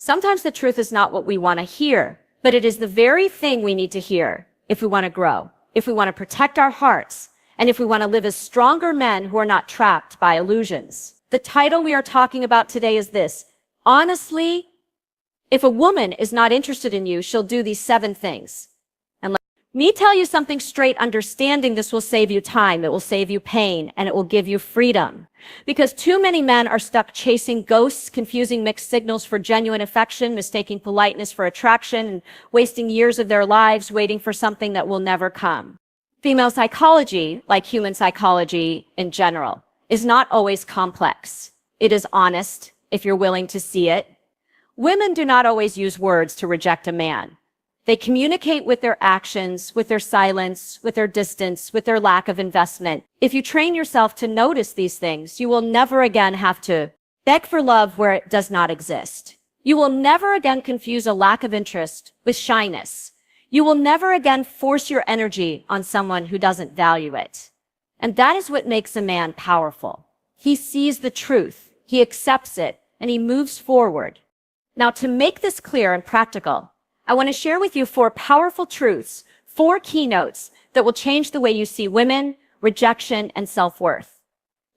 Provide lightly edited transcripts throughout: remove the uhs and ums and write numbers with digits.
Sometimes the truth is not what we want to hear, but it is the very thing we need to hear if we want to grow, if we want to protect our hearts, and if we want to live as stronger men who are not trapped by illusions. The title we are talking about today is this: honestly, if a woman is not interested in you, she'll do these 7 things. And let me tell you something straight, understanding this will save you time, it will save you pain, and it will give you freedom. Because too many men are stuck chasing ghosts, confusing mixed signals for genuine affection, mistaking politeness for attraction, and wasting years of their lives waiting for something that will never come. Female psychology, like human psychology in general, is not always complex. It is honest, if you're willing to see it. Women do not always use words to reject a man. They communicate with their actions, with their silence, with their distance, with their lack of investment. If you train yourself to notice these things, you will never again have to beg for love where it does not exist. You will never again confuse a lack of interest with shyness. You will never again force your energy on someone who doesn't value it. And that is what makes a man powerful. He sees the truth, he accepts it, and he moves forward. Now, to make this clear and practical, I want to share with you 4 powerful truths, 4 keynotes that will change the way you see women, rejection, and self-worth.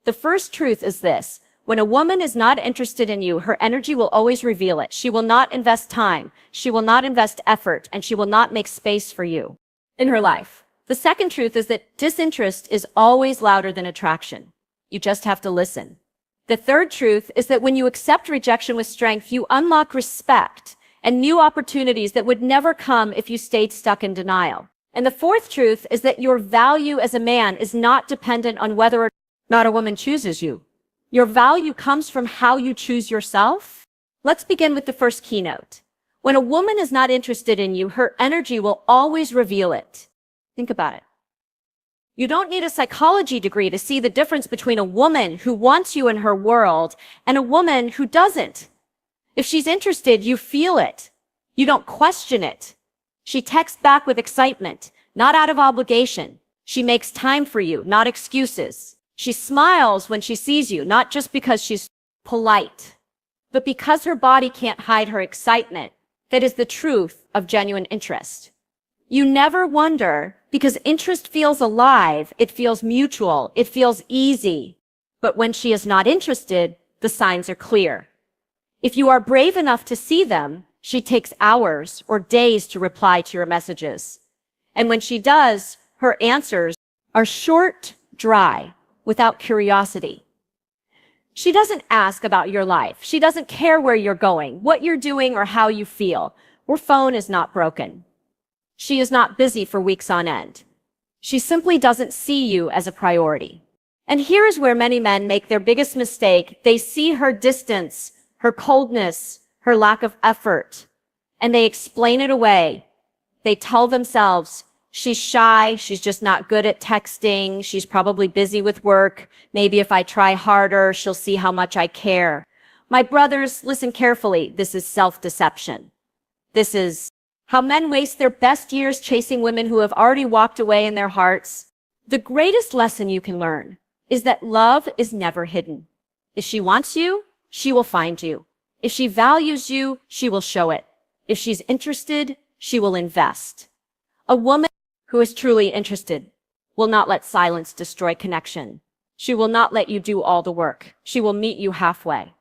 The first truth is this: when a woman is not interested in you, her energy will always reveal it. She will not invest time, she will not invest effort, and she will not make space for you in her life. The second truth is that disinterest is always louder than attraction. You just have to listen. The third truth is that when you accept rejection with strength, you unlock respect and new opportunities that would never come if you stayed stuck in denial. And the fourth truth is that your value as a man is not dependent on whether or not a woman chooses you. Your value comes from how you choose yourself. Let's begin with the first keynote. When a woman is not interested in you, her energy will always reveal it. Think about it. You don't need a psychology degree to see the difference between a woman who wants you in her world and a woman who doesn't. If she's interested, you feel it. You don't question it. She texts back with excitement, not out of obligation. She makes time for you, not excuses. She smiles when she sees you, not just because she's polite, but because her body can't hide her excitement. That is the truth of genuine interest. You never wonder, because interest feels alive, it feels mutual, it feels easy. But when she is not interested, the signs are clear. If you are brave enough to see them, she takes hours or days to reply to your messages. And when she does, her answers are short, dry, without curiosity. She doesn't ask about your life. She doesn't care where you're going, what you're doing, or how you feel. Her phone is not broken. She is not busy for weeks on end. She simply doesn't see you as a priority. And here is where many men make their biggest mistake. They see her distance, her coldness, her lack of effort, and they explain it away. They tell themselves, she's shy, she's just not good at texting, she's probably busy with work, maybe if I try harder, she'll see how much I care. My brothers, listen carefully, this is self-deception. This is how men waste their best years chasing women who have already walked away in their hearts. The greatest lesson you can learn is that love is never hidden. If she wants you, she will find you. If she values you, she will show it. If she's interested, she will invest. A woman who is truly interested will not let silence destroy connection. She will not let you do all the work. She will meet you halfway.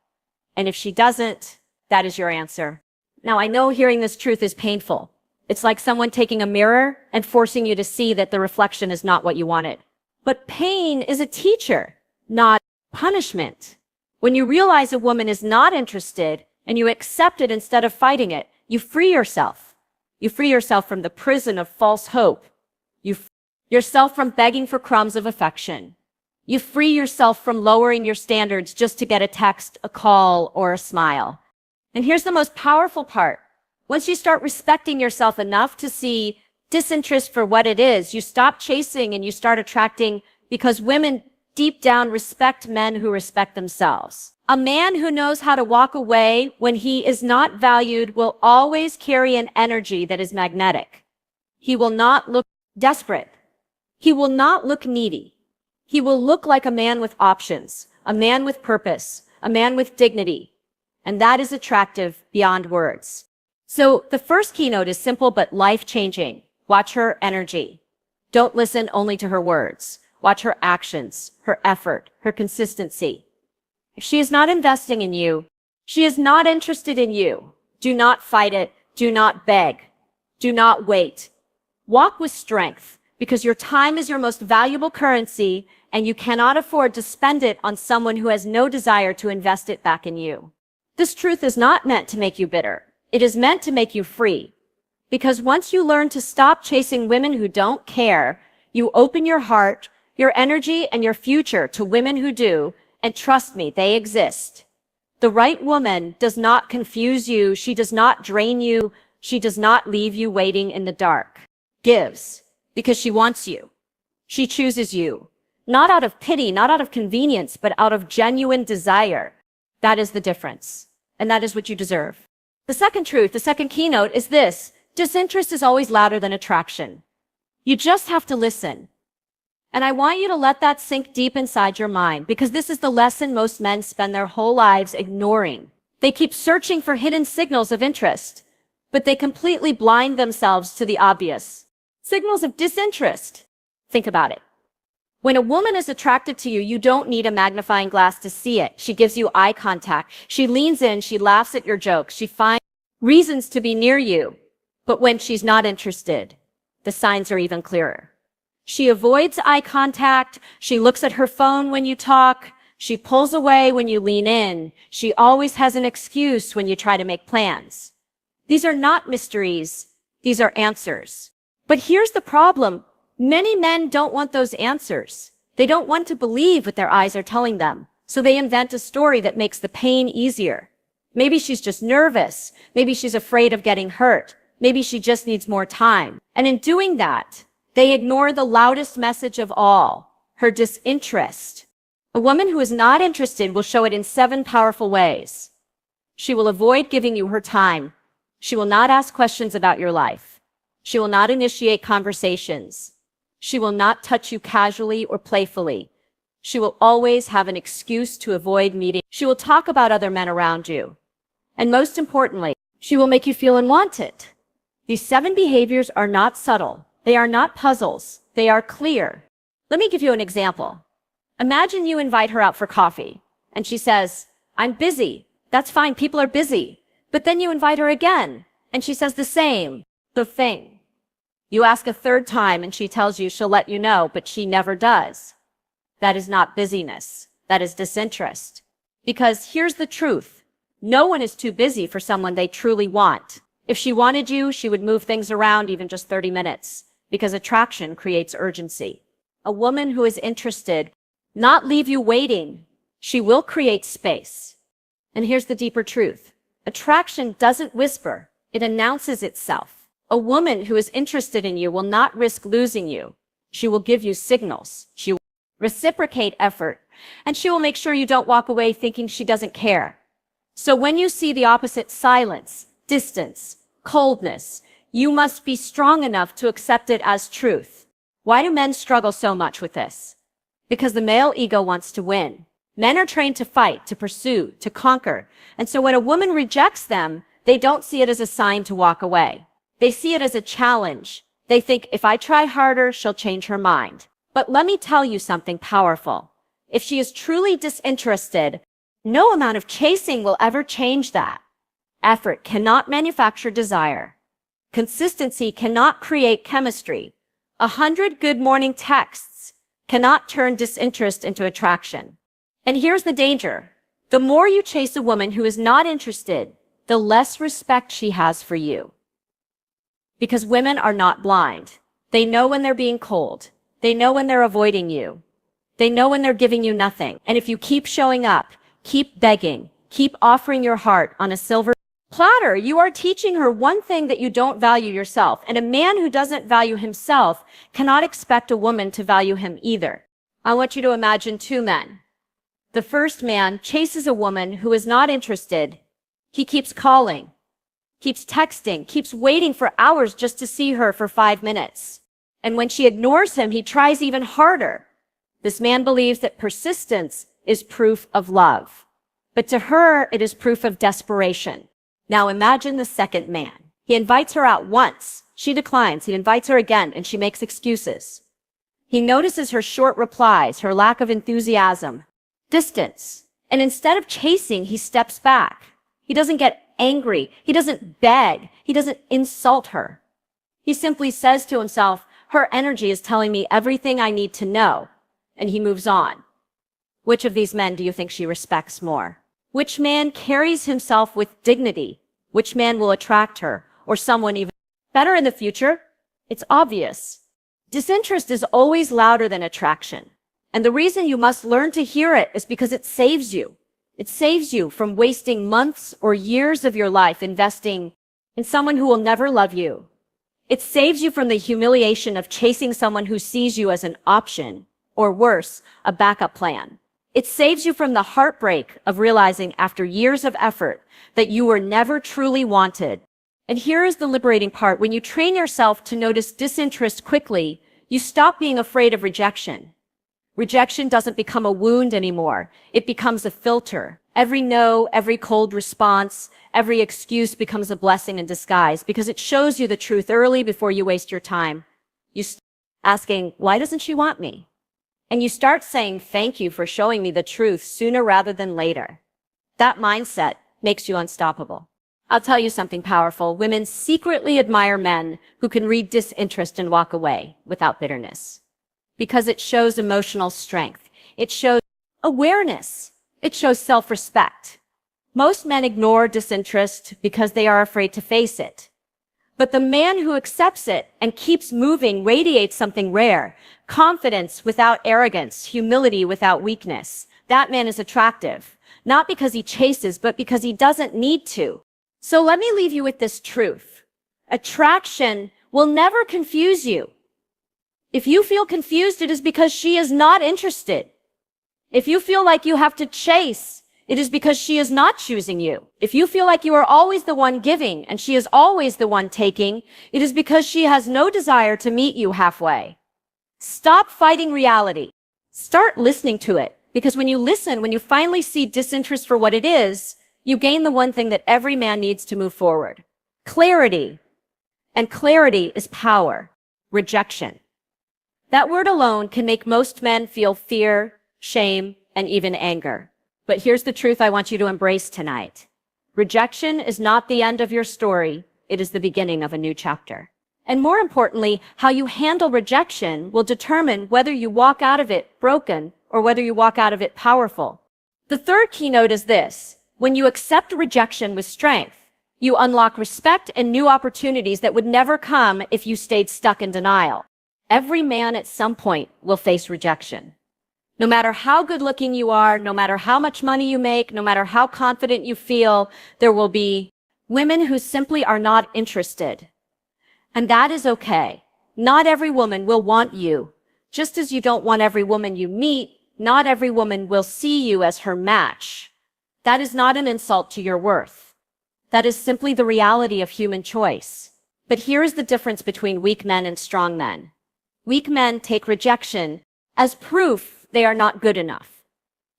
And if she doesn't, that is your answer. Now, I know hearing this truth is painful. It's like someone taking a mirror and forcing you to see that the reflection is not what you wanted. But pain is a teacher, not punishment. When you realize a woman is not interested and you accept it instead of fighting it, you free yourself. You free yourself from the prison of false hope. You free yourself from begging for crumbs of affection. You free yourself from lowering your standards just to get a text, a call, or a smile. And here's the most powerful part. Once you start respecting yourself enough to see disinterest for what it is, you stop chasing and you start attracting, because women deep down respect men who respect themselves. A man who knows how to walk away when he is not valued will always carry an energy that is magnetic. He will not look desperate. He will not look needy. He will look like a man with options, a man with purpose, a man with dignity. And that is attractive beyond words. So the first keynote is simple but life-changing. Watch her energy. Don't listen only to her words. Watch her actions, her effort, her consistency. If she is not investing in you, she is not interested in you. Do not fight it. Do not beg. Do not wait. Walk with strength, because your time is your most valuable currency, and you cannot afford to spend it on someone who has no desire to invest it back in you. This truth is not meant to make you bitter. It is meant to make you free. Because once you learn to stop chasing women who don't care, you open your heart, your energy, and your future to women who do, and trust me, they exist. The right woman does not confuse you. She does not drain you. She does not leave you waiting in the dark. Gives, because she wants you. She chooses you, not out of pity, not out of convenience, but out of genuine desire. That is the difference, and that is what you deserve. The second truth, the second keynote is this: disinterest is always louder than attraction. You just have to listen. And I want you to let that sink deep inside your mind, because this is the lesson most men spend their whole lives ignoring. They keep searching for hidden signals of interest, but they completely blind themselves to the obvious. Signals of disinterest. Think about it. When a woman is attracted to you, you don't need a magnifying glass to see it. She gives you eye contact. She leans in. She laughs at your jokes. She finds reasons to be near you. But when she's not interested, the signs are even clearer. She avoids eye contact. She looks at her phone when you talk. She pulls away when you lean in. She always has an excuse when you try to make plans. These are not mysteries. These are answers. But here's the problem. Many men don't want those answers. They don't want to believe what their eyes are telling them. So they invent a story that makes the pain easier. Maybe she's just nervous. Maybe she's afraid of getting hurt. Maybe she just needs more time. And in doing that, they ignore the loudest message of all, her disinterest. A woman who is not interested will show it in 7 powerful ways. She will avoid giving you her time. She will not ask questions about your life. She will not initiate conversations. She will not touch you casually or playfully. She will always have an excuse to avoid meeting. She will talk about other men around you. And most importantly, she will make you feel unwanted. These 7 behaviors are not subtle. They are not puzzles. They are clear. Let me give you an example. Imagine you invite her out for coffee, and she says, "I'm busy." That's fine. People are busy. But then you invite her again, and she says the same thing. You ask a 3rd time, and she tells you she'll let you know, but she never does. That is not busyness. That is disinterest. Because here's the truth. No one is too busy for someone they truly want. If she wanted you, she would move things around even just 30 minutes, because attraction creates urgency. A woman who is interested, not leave you waiting. She will create space. And here's the deeper truth. Attraction doesn't whisper. It announces itself. A woman who is interested in you will not risk losing you. She will give you signals. She will reciprocate effort. And she will make sure you don't walk away thinking she doesn't care. So when you see the opposite, silence, distance, coldness, you must be strong enough to accept it as truth. Why do men struggle so much with this? Because the male ego wants to win. Men are trained to fight, to pursue, to conquer. And so when a woman rejects them, they don't see it as a sign to walk away. They see it as a challenge. They think, if I try harder, she'll change her mind. But let me tell you something powerful. If she is truly disinterested, no amount of chasing will ever change that. Effort cannot manufacture desire. Consistency cannot create chemistry. 100 good morning texts cannot turn disinterest into attraction. And here's the danger. The more you chase a woman who is not interested, the less respect she has for you. Because women are not blind. They know when they're being cold. They know when they're avoiding you. They know when they're giving you nothing. And if you keep showing up, keep begging, keep offering your heart on a silver platter, you are teaching her one thing that you don't value yourself. And a man who doesn't value himself cannot expect a woman to value him either. I want you to imagine 2 men. The first man chases a woman who is not interested. He keeps calling, keeps texting, keeps waiting for hours just to see her for 5 minutes. And when she ignores him, he tries even harder. This man believes that persistence is proof of love. But to her, it is proof of desperation. Now imagine the second man. He invites her out once. She declines. He invites her again, and she makes excuses. He notices her short replies, her lack of enthusiasm, distance. And instead of chasing, he steps back. He doesn't get angry. He doesn't beg. He doesn't insult her. He simply says to himself, her energy is telling me everything I need to know. And he moves on. Which of these men do you think she respects more? Which man carries himself with dignity? Which man will attract her? Or someone even better in the future? It's obvious. Disinterest is always louder than attraction. And the reason you must learn to hear it is because it saves you. It saves you from wasting months or years of your life investing in someone who will never love you. It saves you from the humiliation of chasing someone who sees you as an option, or worse, a backup plan. It saves you from the heartbreak of realizing after years of effort that you were never truly wanted. And here is the liberating part. When you train yourself to notice disinterest quickly, you stop being afraid of rejection. Rejection doesn't become a wound anymore. It becomes a filter. Every no, every cold response, every excuse becomes a blessing in disguise because it shows you the truth early before you waste your time. You start asking, why doesn't she want me? And you start saying, thank you for showing me the truth sooner rather than later. That mindset makes you unstoppable. I'll tell you something powerful. Women secretly admire men who can read disinterest and walk away without bitterness. Because it shows emotional strength. It shows awareness. It shows self-respect. Most men ignore disinterest because they are afraid to face it. But the man who accepts it and keeps moving radiates something rare. Confidence without arrogance, humility without weakness. That man is attractive. Not because he chases, but because he doesn't need to. So let me leave you with this truth. Attraction will never confuse you. If you feel confused, it is because she is not interested. If you feel like you have to chase, it is because she is not choosing you. If you feel like you are always the one giving and she is always the one taking, it is because she has no desire to meet you halfway. Stop fighting reality. Start listening to it. Because when you listen, when you finally see disinterest for what it is, you gain the one thing that every man needs to move forward. Clarity. And clarity is power. Rejection. That word alone can make most men feel fear, shame, and even anger. But here's the truth I want you to embrace tonight. Rejection is not the end of your story. It is the beginning of a new chapter. And more importantly, how you handle rejection will determine whether you walk out of it broken or whether you walk out of it powerful. The third keynote is this. When you accept rejection with strength, you unlock respect and new opportunities that would never come if you stayed stuck in denial. Every man at some point will face rejection. No matter how good looking you are, no matter how much money you make, no matter how confident you feel, there will be women who simply are not interested. And that is okay. Not every woman will want you. Just as you don't want every woman you meet, not every woman will see you as her match. That is not an insult to your worth. That is simply the reality of human choice. But here is the difference between weak men and strong men. Weak men take rejection as proof they are not good enough.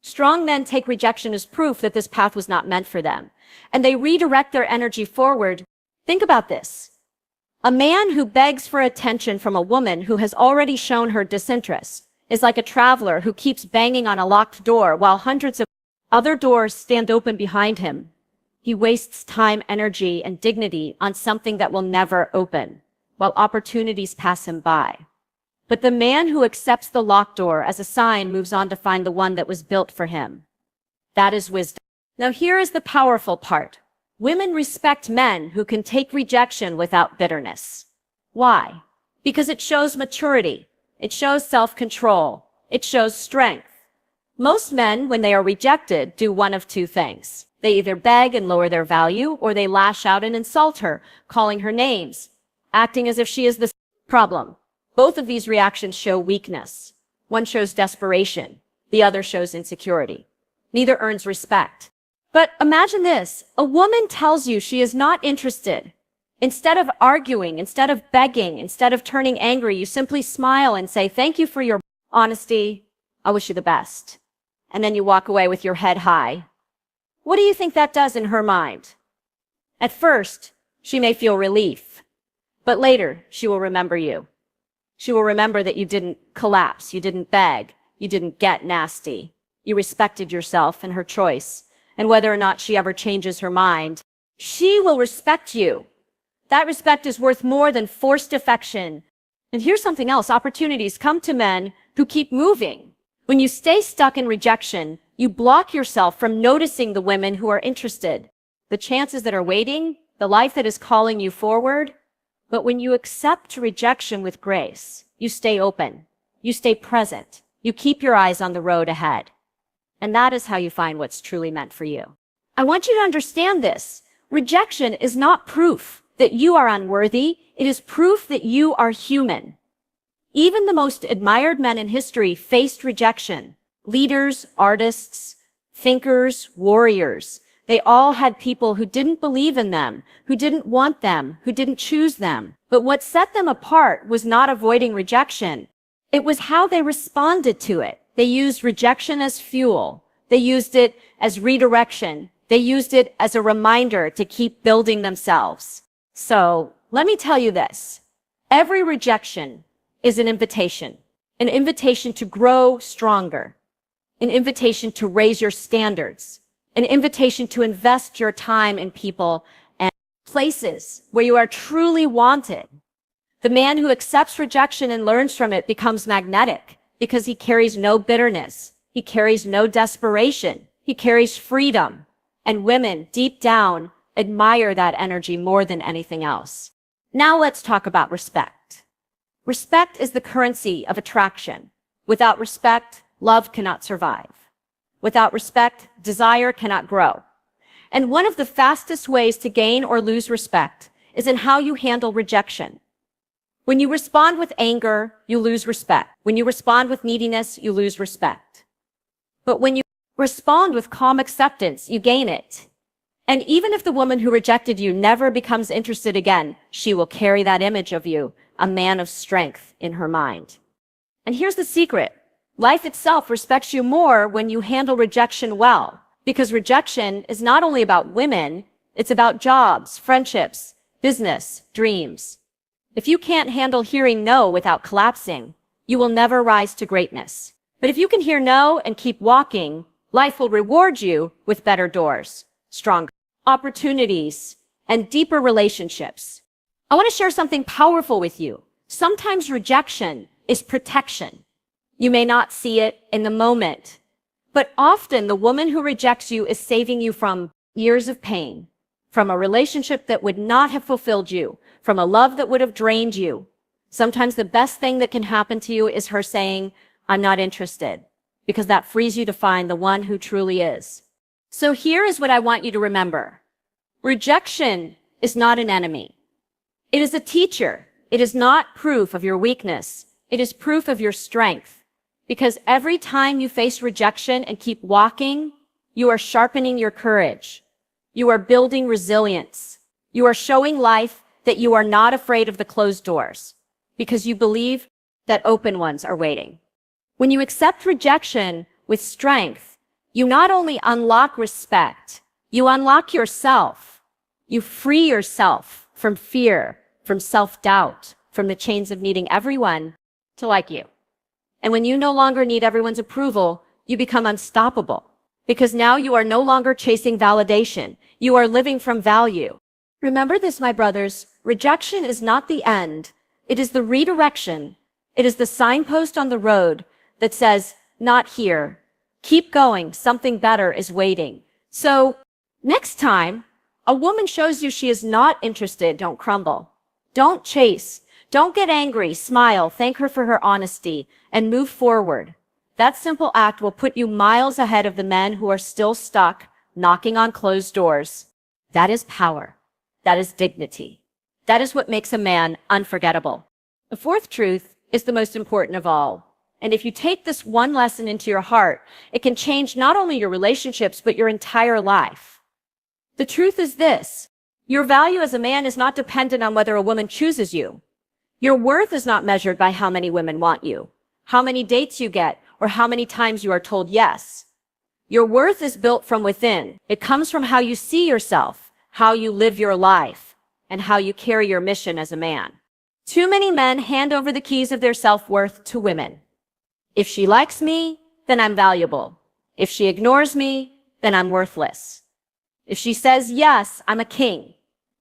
Strong men take rejection as proof that this path was not meant for them, and they redirect their energy forward. Think about this. A man who begs for attention from a woman who has already shown her disinterest is like a traveler who keeps banging on a locked door while hundreds of other doors stand open behind him. He wastes time, energy, and dignity on something that will never open, while opportunities pass him by. But the man who accepts the locked door as a sign moves on to find the one that was built for him. That is wisdom. Now here is the powerful part. Women respect men who can take rejection without bitterness. Why? Because it shows maturity. It shows self-control. It shows strength. Most men, when they are rejected, do one of two things. They either beg and lower their value, or they lash out and insult her, calling her names, acting as if she is the problem. Both of these reactions show weakness. One shows desperation. The other shows insecurity. Neither earns respect. But imagine this. A woman tells you she is not interested. Instead of arguing, instead of begging, instead of turning angry, you simply smile and say, thank you for your honesty. I wish you the best. And then you walk away with your head high. What do you think that does in her mind? At first, she may feel relief, but later she will remember you. She will remember that you didn't collapse, you didn't beg, you didn't get nasty. You respected yourself and her choice, and whether or not she ever changes her mind, she will respect you. That respect is worth more than forced affection. And here's something else. Opportunities come to men who keep moving. When you stay stuck in rejection, you block yourself from noticing the women who are interested, the chances that are waiting, the life that is calling you forward. But when you accept rejection with grace, you stay open, you stay present, you keep your eyes on the road ahead. And that is how you find what's truly meant for you. I want you to understand this. Rejection is not proof that you are unworthy. It is proof that you are human. Even the most admired men in history faced rejection. Leaders, artists, thinkers, warriors. They all had people who didn't believe in them, who didn't want them, who didn't choose them. But what set them apart was not avoiding rejection. It was how they responded to it. They used rejection as fuel. They used it as redirection. They used it as a reminder to keep building themselves. So let me tell you this. Every rejection is an invitation to grow stronger, an invitation to raise your standards, an invitation to invest your time in people and places where you are truly wanted. The man who accepts rejection and learns from it becomes magnetic because he carries no bitterness. He carries no desperation. He carries freedom. And women, deep down, admire that energy more than anything else. Now let's talk about respect. Respect is the currency of attraction. Without respect, love cannot survive. Without respect, desire cannot grow. And one of the fastest ways to gain or lose respect is in how you handle rejection. When you respond with anger, you lose respect. When you respond with neediness, you lose respect. But when you respond with calm acceptance, you gain it. And even if the woman who rejected you never becomes interested again, she will carry that image of you, a man of strength, in her mind. And here's the secret. Life itself respects you more when you handle rejection well, because rejection is not only about women, it's about jobs, friendships, business, dreams. If you can't handle hearing no without collapsing, you will never rise to greatness. But if you can hear no and keep walking, life will reward you with better doors, stronger opportunities, and deeper relationships. I want to share something powerful with you. Sometimes rejection is protection. You may not see it in the moment, but often the woman who rejects you is saving you from years of pain, from a relationship that would not have fulfilled you, from a love that would have drained you. Sometimes the best thing that can happen to you is her saying, "I'm not interested," because that frees you to find the one who truly is. So here is what I want you to remember. Rejection is not an enemy. It is a teacher. It is not proof of your weakness. It is proof of your strength. Because every time you face rejection and keep walking, you are sharpening your courage. You are building resilience. You are showing life that you are not afraid of the closed doors because you believe that open ones are waiting. When you accept rejection with strength, you not only unlock respect, you unlock yourself. You free yourself from fear, from self-doubt, from the chains of needing everyone to like you. And when you no longer need everyone's approval, you become unstoppable because now you are no longer chasing validation. You are living from value. Remember this, my brothers, rejection is not the end. It is the redirection. It is the signpost on the road that says, "Not here. Keep going. Something better is waiting." So next time a woman shows you she is not interested, don't crumble. Don't chase. Don't get angry. Smile. Thank her for her honesty and move forward. That simple act will put you miles ahead of the men who are still stuck, knocking on closed doors. That is power. That is dignity. That is what makes a man unforgettable. The fourth truth is the most important of all. And if you take this one lesson into your heart, it can change not only your relationships, but your entire life. The truth is this. Your value as a man is not dependent on whether a woman chooses you. Your worth is not measured by how many women want you, how many dates you get, or how many times you are told yes. Your worth is built from within. It comes from how you see yourself, how you live your life, and how you carry your mission as a man. Too many men hand over the keys of their self-worth to women. If she likes me, then I'm valuable. If she ignores me, then I'm worthless. If she says yes, I'm a king.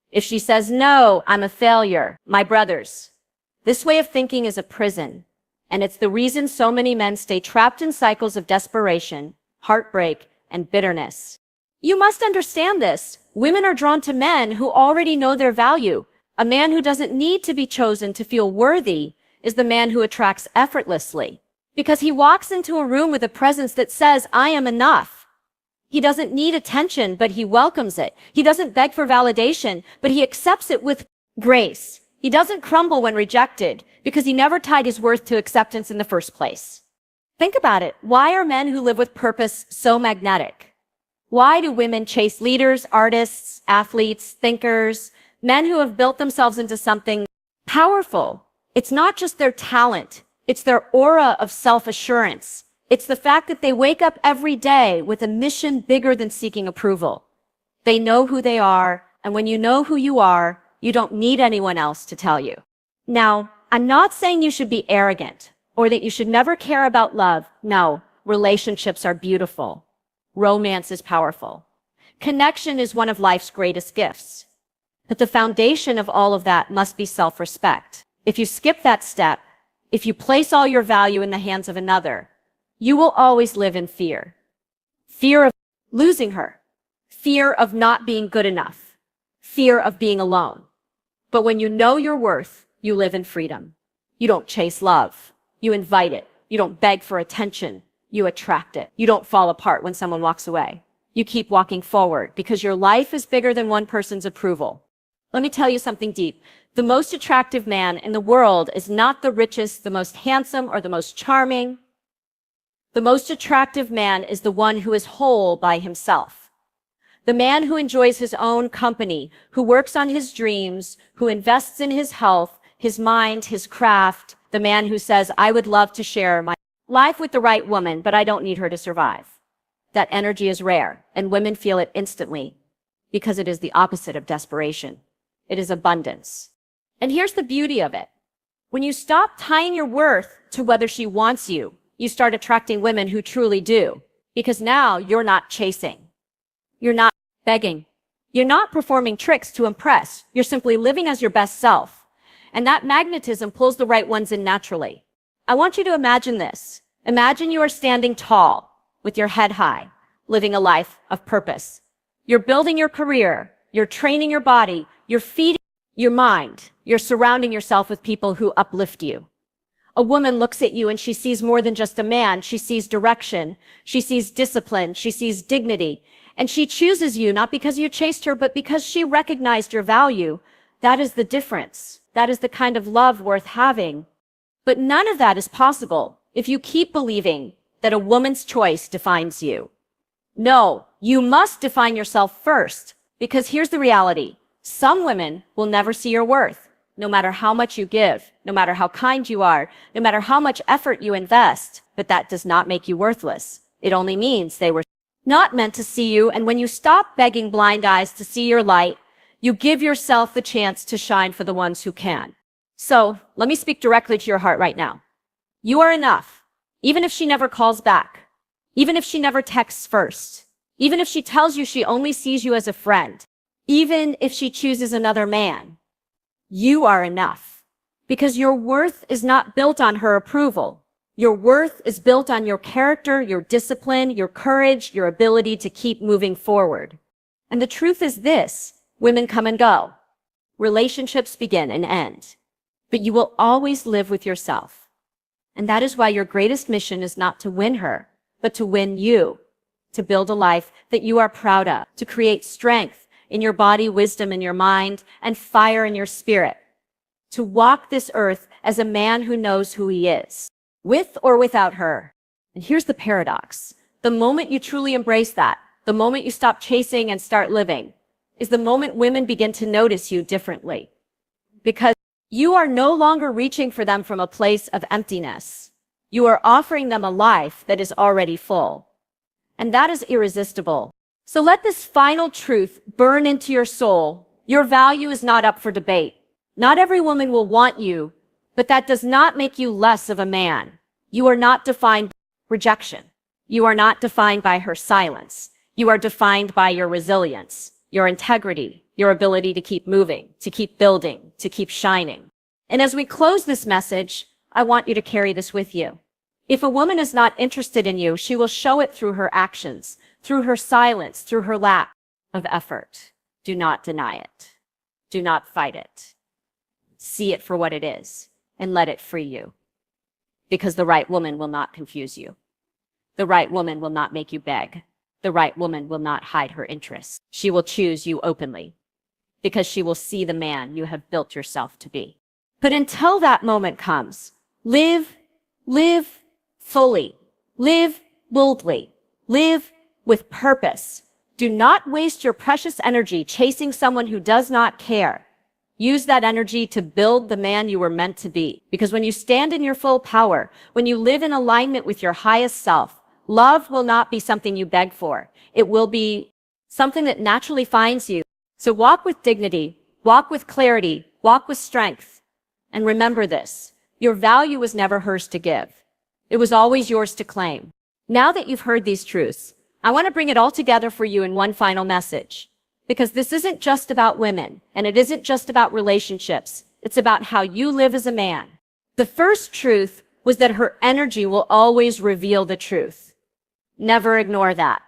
If she says no, I'm a failure. My brothers, this way of thinking is a prison, and it's the reason so many men stay trapped in cycles of desperation, heartbreak, and bitterness. You must understand this. Women are drawn to men who already know their value. A man who doesn't need to be chosen to feel worthy is the man who attracts effortlessly, because he walks into a room with a presence that says, I am enough. He doesn't need attention, but he welcomes it. He doesn't beg for validation, but he accepts it with grace. He doesn't crumble when rejected, because he never tied his worth to acceptance in the first place. Think about it. Why are men who live with purpose so magnetic? Why do women chase leaders, artists, athletes, thinkers, men who have built themselves into something powerful? It's not just their talent. It's their aura of self-assurance. It's the fact that they wake up every day with a mission bigger than seeking approval. They know who they are, and when you know who you are, you don't need anyone else to tell you. Now, I'm not saying you should be arrogant or that you should never care about love. No, relationships are beautiful. Romance is powerful. Connection is one of life's greatest gifts. But the foundation of all of that must be self-respect. If you skip that step, if you place all your value in the hands of another, you will always live in fear. Fear of losing her. Fear of not being good enough. Fear of being alone. But when you know your worth, you live in freedom. You don't chase love. You invite it. You don't beg for attention. You attract it. You don't fall apart when someone walks away. You keep walking forward because your life is bigger than one person's approval. Let me tell you something deep. The most attractive man in the world is not the richest, the most handsome, or the most charming. The most attractive man is the one who is whole by himself. The man who enjoys his own company, who works on his dreams, who invests in his health, his mind, his craft. The man who says, I would love to share my life with the right woman, but I don't need her to survive. That energy is rare, and women feel it instantly because it is the opposite of desperation. It is abundance. And here's the beauty of it. When you stop tying your worth to whether she wants you, you start attracting women who truly do, because now you're not chasing. You're not begging. You're not performing tricks to impress. You're simply living as your best self. And that magnetism pulls the right ones in naturally. I want you to imagine this. Imagine you are standing tall, with your head high, living a life of purpose. You're building your career. You're training your body. You're feeding your mind. You're surrounding yourself with people who uplift you. A woman looks at you and she sees more than just a man. She sees direction. She sees discipline. She sees dignity. And she chooses you not because you chased her, but because she recognized your value. That is the difference. That is the kind of love worth having. But none of that is possible if you keep believing that a woman's choice defines you. No, you must define yourself first, because here's the reality. Some women will never see your worth, no matter how much you give, no matter how kind you are, no matter how much effort you invest. But that does not make you worthless. It only means they were not meant to see you. And when you stop begging blind eyes to see your light, you give yourself the chance to shine for the ones who can. So let me speak directly to your heart right now. You are enough, even if she never calls back, even if she never texts first, even if she tells you she only sees you as a friend, even if she chooses another man. You are enough, because your worth is not built on her approval. Your worth is built on your character, your discipline, your courage, your ability to keep moving forward. And the truth is this: women come and go. Relationships begin and end. But you will always live with yourself. And that is why your greatest mission is not to win her, but to win you, to build a life that you are proud of, to create strength in your body, wisdom in your mind, and fire in your spirit, to walk this earth as a man who knows who he is, with or without her. And here's the paradox. The moment you truly embrace that, the moment you stop chasing and start living, is the moment women begin to notice you differently. Because you are no longer reaching for them from a place of emptiness. You are offering them a life that is already full. And that is irresistible. So let this final truth burn into your soul. Your value is not up for debate. Not every woman will want you, but that does not make you less of a man. You are not defined by rejection. You are not defined by her silence. You are defined by your resilience, your integrity, your ability to keep moving, to keep building, to keep shining. And as we close this message, I want you to carry this with you. If a woman is not interested in you, she will show it through her actions, through her silence, through her lack of effort. Do not deny it. Do not fight it. See it for what it is and let it free you. Because the right woman will not confuse you. The right woman will not make you beg. The right woman will not hide her interests. She will choose you openly because she will see the man you have built yourself to be. But until that moment comes, live fully, live boldly, live with purpose. Do not waste your precious energy chasing someone who does not care. Use that energy to build the man you were meant to be. Because when you stand in your full power, when you live in alignment with your highest self, love will not be something you beg for. It will be something that naturally finds you. So walk with dignity, walk with clarity, walk with strength. And remember this, your value was never hers to give. It was always yours to claim. Now that you've heard these truths, I want to bring it all together for you in one final message. Because this isn't just about women, and it isn't just about relationships. It's about how you live as a man. The first truth was that her energy will always reveal the truth. Never ignore that.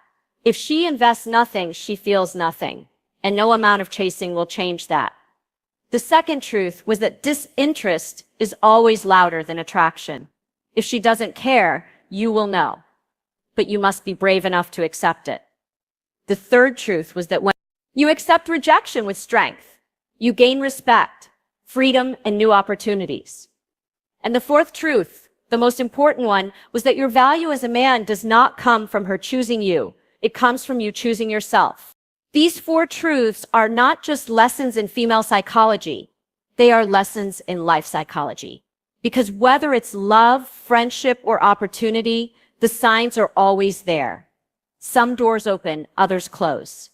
If she invests nothing, she feels nothing, and no amount of chasing will change that. The second truth was that disinterest is always louder than attraction. If she doesn't care, you will know, but you must be brave enough to accept it. The third truth was that when you accept rejection with strength, you gain respect, freedom, and new opportunities. And the fourth truth, the most important one, was that your value as a man does not come from her choosing you. It comes from you choosing yourself. These four truths are not just lessons in female psychology. They are lessons in life psychology. Because whether it's love, friendship, or opportunity, the signs are always there. Some doors open, others close.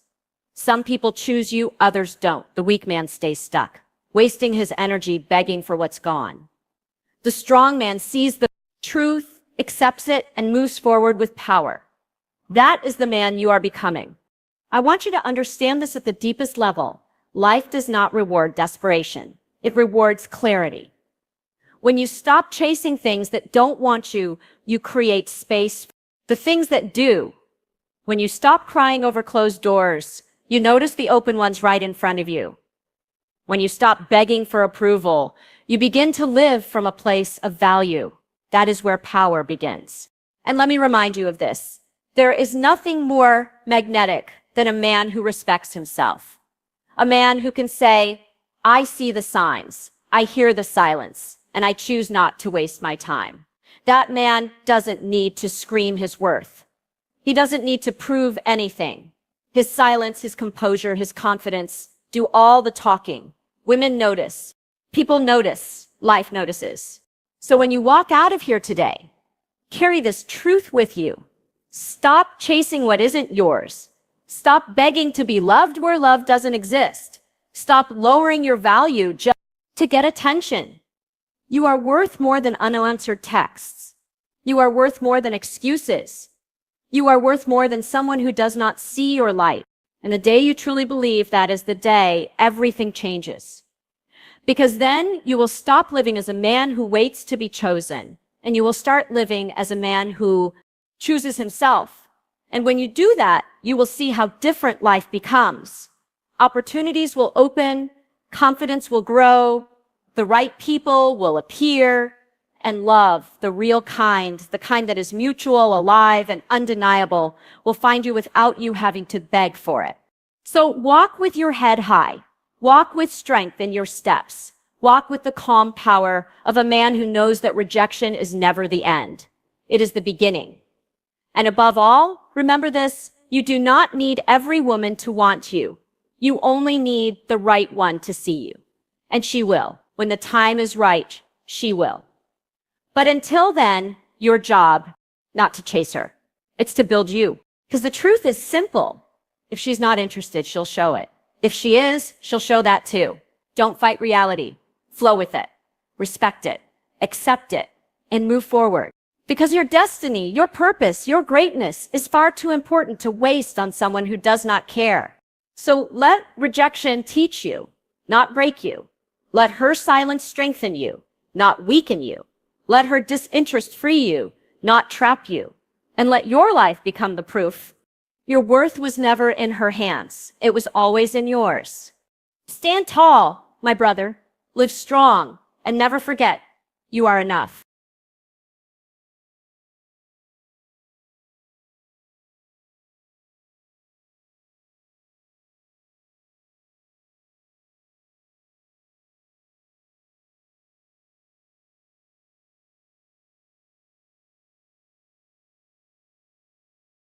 Some people choose you, others don't. The weak man stays stuck, wasting his energy begging for what's gone. The strong man sees the truth, accepts it, and moves forward with power. That is the man you are becoming. I want you to understand this at the deepest level. Life does not reward desperation. It rewards clarity. When you stop chasing things that don't want you, you create space for the things that do. When you stop crying over closed doors, you notice the open ones right in front of you. When you stop begging for approval, you begin to live from a place of value. That is where power begins. And let me remind you of this. There is nothing more magnetic than a man who respects himself. A man who can say, I see the signs, I hear the silence, and I choose not to waste my time. That man doesn't need to scream his worth. He doesn't need to prove anything. His silence, his composure, his confidence do all the talking. Women notice. People notice. Life notices. So when you walk out of here today, carry this truth with you. Stop chasing what isn't yours. Stop begging to be loved where love doesn't exist. Stop lowering your value just to get attention. You are worth more than unanswered texts. You are worth more than excuses. You are worth more than someone who does not see your light. And the day you truly believe that is the day everything changes. Because then you will stop living as a man who waits to be chosen, and you will start living as a man who chooses himself. And when you do that, you will see how different life becomes. Opportunities will open, confidence will grow, the right people will appear, and love, the real kind, the kind that is mutual, alive, and undeniable, will find you without you having to beg for it. So walk with your head high. Walk with strength in your steps. Walk with the calm power of a man who knows that rejection is never the end. It is the beginning. And above all, remember this, you do not need every woman to want you. You only need the right one to see you. And she will. When the time is right, she will. But until then, your job, not to chase her. It's to build you. Because the truth is simple. If she's not interested, she'll show it. If she is, she'll show that too. Don't fight reality. Flow with it. Respect it. Accept it. And move forward. Because your destiny, your purpose, your greatness is far too important to waste on someone who does not care. So let rejection teach you, not break you. Let her silence strengthen you, not weaken you. Let her disinterest free you, not trap you. And let your life become the proof. Your worth was never in her hands. It was always in yours. Stand tall, my brother. Live strong and never forget you are enough.